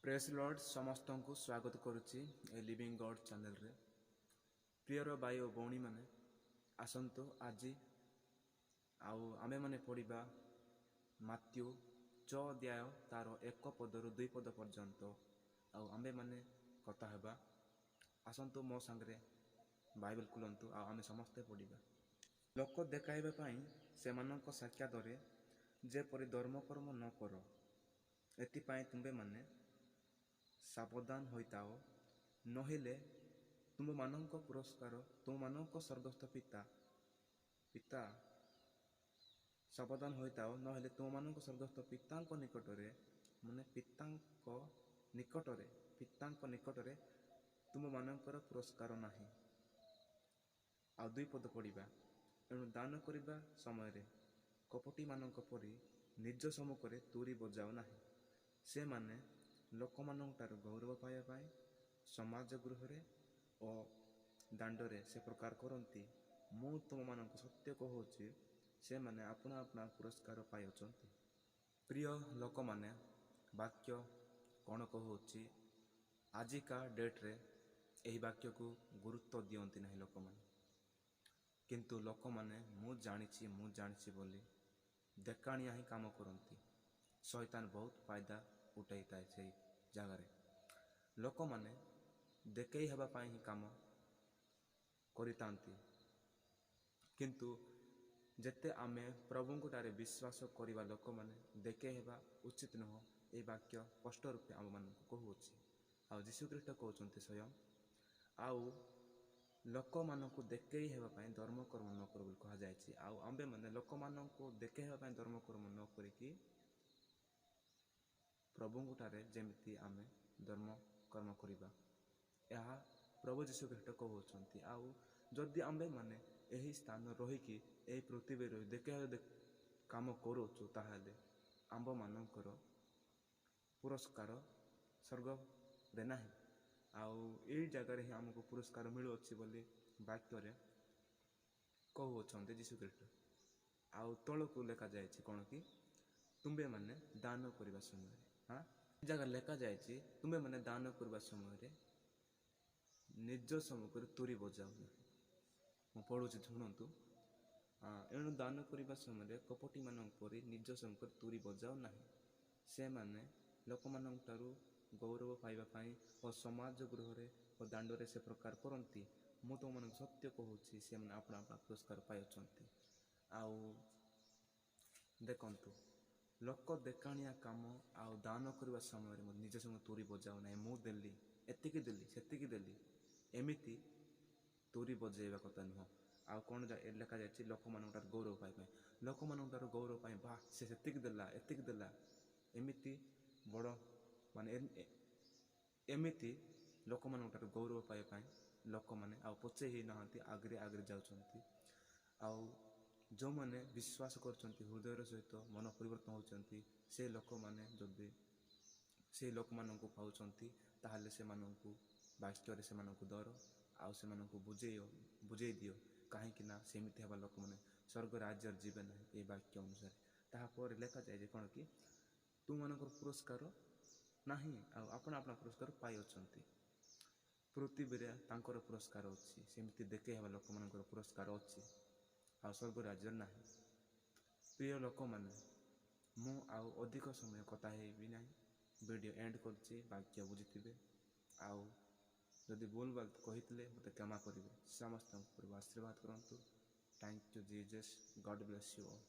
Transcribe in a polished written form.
Press Lord समस्त को स्वागत करुच्ची ए लिविंग गॉड चैनल रे। प्रियर भाई और भौणी मैंने आसतु आज आमे माने पढ़ा माथ्यू 6 अध्याय तार 1 पदरु 2 पद पर्यंत आमे माने कथा हेबा। आसतु मो सांगरे बाइबल खुलंतु आमे समस्ते पढ़ा। लोक देखाइबा पई सेमानक साक्षातरे जेपरि धर्मकर्म न कर एथिपाई तुम्बे माने सावधान होइताओ नहेले तुम मानक पुरस्कार तुम मानक स्वर्गस्थ पिता सावधान होइताओ नहेले तुम मानक स्वर्गस्थ पितांक निकटरे माने पितांक निकटरे तुम मानकर पुरस्कार नाही। आ 2 पद पढ़ा। एणु दान करिबा समय रे कपटी मानक परि निज सम्मुखरे तुरी बजाओ नाही। से माने लोकमानंटार गौरव पाइबा पाई समाज गृह और दांडरे से प्रकार करती। मु तुम मानक सत्य कहूची से माने अपना अपना पुरस्कार पाई अछंती। प्रिय लोक माने वाक्य कौन कहूची आजिका डेट रे एही वाक्य को गुरुत्व दियंती नहीं लोक माने। किंतु लोक माने मु जानिछि बोली देखाणिया ही काम करती। शैतान बहुत फायदा उठाई थाए से जगार लोक माने देखे हेबा पाई ही काम करितांती। किंतु जेते आमे प्रभुंकुटारे विश्वास करिबा लोक माने देखे हेबा उचित नह ए वाक्य स्पष्ट रूपे आम मान कहूची। आ जीशुख्रीष्ट कहते स्वयं आउ लोक मानकु देखे हेबा पाई धर्मकर्म न कर बोली कहा जायछि। आंबे माने लोक मानकु देखे हेबा पाई धर्मकर्म न करिकि प्रभुंकुठारे जेमिति आमे धर्म कर्म करिबा यह प्रभु जीशुख्रीष्ट कहउछंती। आउ जदि आंबे माने एही स्थान रहिकि एही पृथ्वी रे देखे काम करूछु ताहाले आंब मानकर पुरस्कार स्वर्ग रे नाही। आउ एही जगह रे हमको पुरस्कार मिलुछि बोली वाक्य रे कहउछंती जीशुख्रीष्ट। आउ तळकु लेखा जायछि कोन कि तुम्बे माने दान करिबा समय हाँ जगह लेखा जायछि तुम्बे माने दान करबा समय रे निज सम्मुखरे तुरी बजाओ ना। मु पढुछि शुणंतु। एणु दान करबा समय कपटी मानक परि निज सम्मुखरे तुरी बजाओ नाही। से माने लोक मानक तारु गौरव पाइबा पाई और समाज गृह रे और दांडरे से प्रकार करंती। मु तो मानक सत्य कहूछि से माने अपना अपना पुरस्कार पाइ अछंती। आउ देखंतु लोक देखाणिया काम आउ दान करबा समय निज संग तुरी बजाओ ना। मु देली एतिकी देली सेतिकी देली एमिति तुरी बजेबा कथा नुह। आउ कौन लेखा जायछि लोक मानक गौरव पाइबा लोक मानक गौरव पाइ बा से सेतिकी देला एतिकी देला एमिति बड़ माने एमिति लोक मानक गौरव पाइबा पाइ लोक माने आउ पछे ही नहंती आगरे आगरे जाउछंती। आउ जो माने विश्वास करछंती हृदय सहित मन परिवर्तन होचंती से लोक माने जदि से लोक मानक पाउछंती ताहाले से मानकु वाक्य रे से मानकु दर आउ से मानकु बुझे दियो कहीं कि ना सेमिति हेबा लोक माने स्वर्ग राज्य जीवे ना। ए वाक्य अनुसार ताहा पर लेखा जाय जे कोन कि तु मानकर पुरस्कार नाही आ अपना अपना पुरस्कार पाइ अछंती। पृथ्वी रे तांकर पुरस्कार अछि सेमिति देखे हेबा लोक मानकर पुरस्कार अछि आ स्वर्ग राज्य नाही। प्रिय लोक माने मु आउ अधिक समय कथा हेबी नाही। वीडियो एंड करछि वाक्य बुझिथिबे। आउ जदि भूल बात कहितले मते क्षमा करिवे। समस्त आशीर्वाद करंतु। Thank you Jesus. God bless you all.